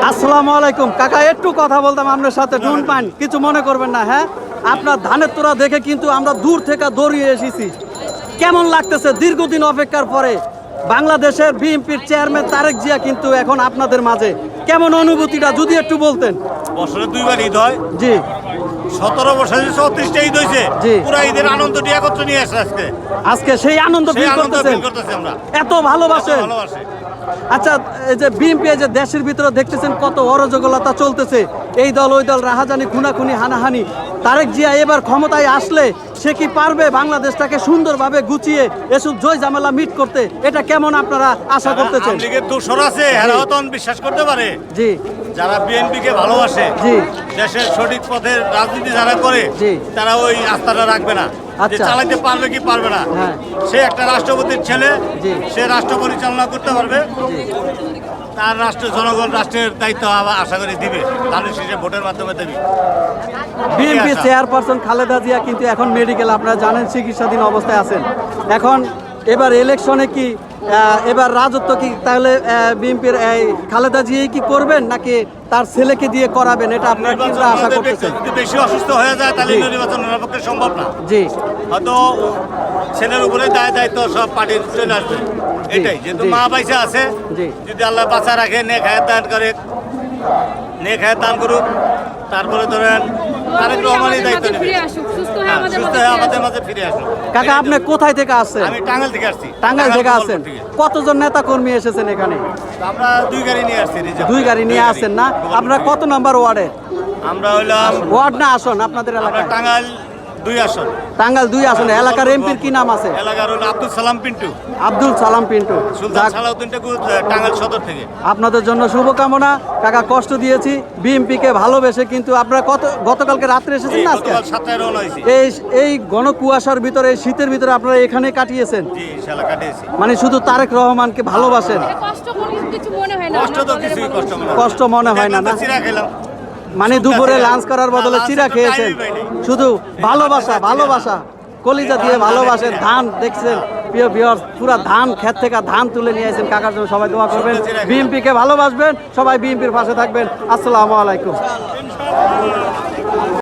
আসসালামু আলাইকুম কাকা, একটু কথা বলতাম আপনার সাথে। ডুন পান কিছু মনে করবেন না। হ্যাঁ, আপনার ধানের তোড়া দেখে কিন্তু আমরা দূর থেকে দৌড়িয়ে এসেছি। কেমন লাগতেছে দীর্ঘদিন অপেক্ষার পরে বাংলাদেশের বিএনপির চেয়ারম্যান তারেক জিয়া কিন্তু এখন আপনাদের মাঝে? কেমন অনুভূতিটা যদি একটু বলতেন। বছরে দুইবার ঈদ হয়। জি। 17 বছরে 34টা ঈদ হয়েছে। জি। পুরা ঈদের আনন্দটি একত্র নিয়ে আসছে আজকে সেই আনন্দ ফিল করতেছেন। আমরা এত ভালোবাসেন। আচ্ছা, এই যে বিএনপি যে দেশের ভিতরে দেখতেছেন কত অরাজকতা চলতেছে, এই দল ওই দল রাহাজানি খুনাখুনি হানাহানি, তারেক জিয়া এবার ক্ষমতায় আসলে সে কি পারবে বাংলাদেশটাকে সুন্দরভাবে গুছিয়ে এসব জয় ঝামেলা মিট করতে? এটা কেমন আপনারা আশা করতেছেন? আমলিগের দোষর আছে, হেরাও তো বিশ্বাস করতে পারে। জি। যারা বিএনপি কে ভালোবাসে, জি, দেশের সঠিক পথের রাজনীতি যারা করে, জি, তারা ওই আস্থাটা রাখবে না যে চালাতে পারবে কি পারবে না। হ্যাঁ। সে একটা রাষ্ট্রপতির ছেলে, জি, সে রাষ্ট্র পরিচালনা করতে পারবে। তার জনগণ রাষ্ট্রের দায়িত্ব আশা করি দিবে, তাহলে শেষে ভোটের মাধ্যমে দেবে। বিএনপি চেয়ারপারসন খালেদা জিয়া কিন্তু এখন মেডিকেল, আপনারা জানেন, চিকিৎসাধীন অবস্থায় আছেন। এখন এবার ইলেকশনে কি এবার রাজত্ব কি তাহলে বিএনপির খালেদা জিয়াই কি করবেন নাকি তার ছেলেকে দিয়ে করাবেন? এটা আপনারা কি আশা করতেছেন? যদি বেশি অসুস্থ হয়ে যায় তাহলে নির্বাচন ওনার পক্ষে সম্ভব না। জি। হয়তো ছেলের উপরে দায়িত্ব সব পার্টির চলে আসবে। এটাই যেহেতু মা বাইসে আছে, যদি আল্লাহ বাঁচা রাখে, নেক হায়াত দান করে, নেক হায়াত দান করুক, তারপরে ধরেন তারেক রহমানই দায়িত্ব নেবে, সুস্থ হয়ে আমাদের মাঝে ফিরে আসুক। কাকা, আপনি কোথায় থেকে আসছেন? আমি টাঙ্গাইল থেকে আসছি। টাঙ্গাইল থেকে আসছেন। কতজন নেতা কর্মী এসেছেন এখানে? আমরা 2 গাড়ি নিয়ে আসছি। 2 গাড়ি নিয়ে আসছেন না? আপনারা কত নম্বর ওয়ার্ডে? আমরা হইলাম ওয়ার্ড না আসন আপনাদের এলাকায়? টাঙ্গাইল 2 আসন। টাঙ্গাইল 2 আসনে। এলাকার এমপির কি নাম আছে? এলাকার হলো আব্দুল সালাম পিন্টু। আব্দুল সালাম পিন্টু। সুলতান সালাউদ্দিন ঠাকুর, টাঙ্গাইল সদর থেকে। আপনাদের জন্য শুভকামনা। কাকা, কষ্ট দিয়েছি, বিএনপিকে ভালোবেসে কিন্তু আপনারা গতকালকে রাত্রে এসেছেন না? আজকে 7টায় রওনা হইছি। এই ঘন কুয়াশার ভিতরে, এই শীতের ভিতরে আপনারা এখানে কাটিয়েছেন। জি, ইনশাআল্লাহ কাটিয়েছি। মানে শুধু তারেক রহমানকে ভালোবাসেন। কষ্ট মনে হয় না? না, চিরা খেলাম। মানে দুপুরে লাঞ্চ করার বদলে চিরা খেয়েছেন। শুধু ভালোবাসা, ভালোবাসা কলিজা দিয়ে ভালোবাসেন। ধান দেখছেন প্রিয় ভিউয়ার্স, পুরা ধান ক্ষেত থেকে ধান তুলে নিয়ে আসেন। কাকার জন্য সবাই দোয়া করবেন, বিএনপিকে ভালোবাসবেন, সবাই বিএনপির পাশে থাকবেন। আসসালামু আলাইকুম।